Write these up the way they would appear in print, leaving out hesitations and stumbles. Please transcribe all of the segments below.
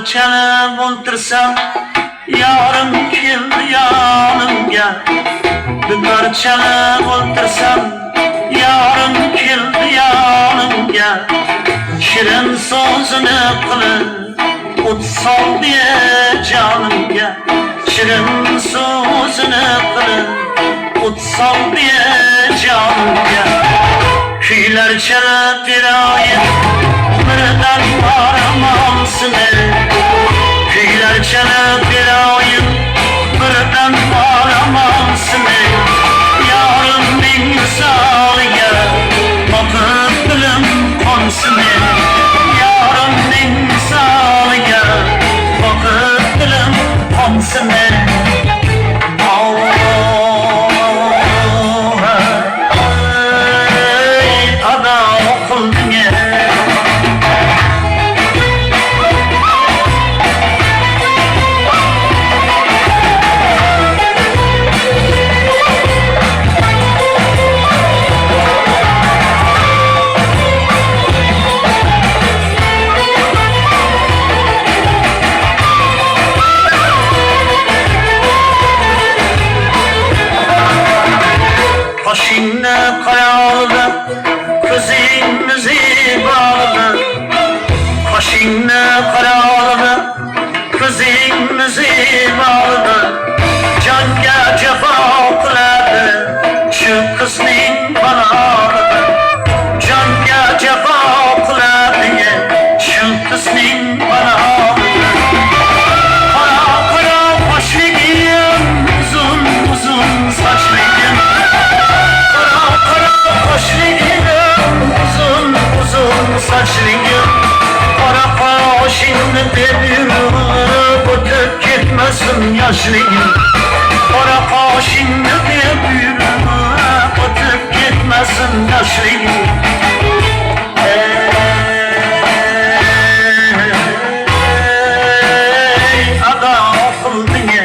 çalıp o'ltirsam, yarim keldi yanımga. Dutor çalıp o'ltirsam, yarim keldi yanımga. Shirin so'zini qilib o't soldi jonimga. Shirin so'zini qilib o't soldi jonimga. Kuylar çalıp beroyim, birdan boraman seni. Kuylar çalıp beroyim, birdan boraman seni. Yarimning misoliga boqib dilim qonsin. Yarimning misoliga boqib dilim qonsin. Qoshingni qayoqda, ko'zingni bağlı. Qoshingni qayoqda, ko'zingni bağlı. Jonga jafo qiladi shu qizning balog'i. Jonga jafo qiladi shu qizning balog'i. Qora qoshligim, uzun uzun sochligim. Uzun uzun saçlıyım, kara kaşını devirip ötüp gitmesin yaşlıyım. Kara kaşını devirip ötüp gitmesin yaşlıyım. Ey adam kıldın ya.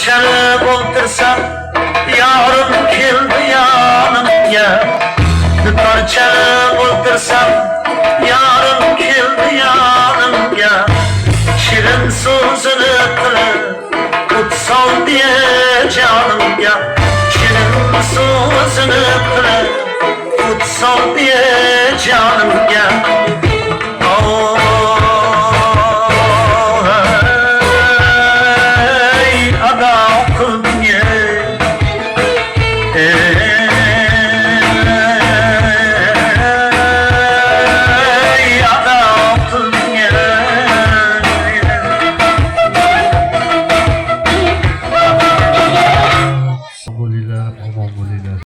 Çalıp o'ltirsam, yarim keldi yanımga. Dutor çalıp o'ltirsam, yarim keldi yanımga. Shirin so'zini qilib o't soldi jonimga. Shirin so'zini qilib o't soldi jonimga.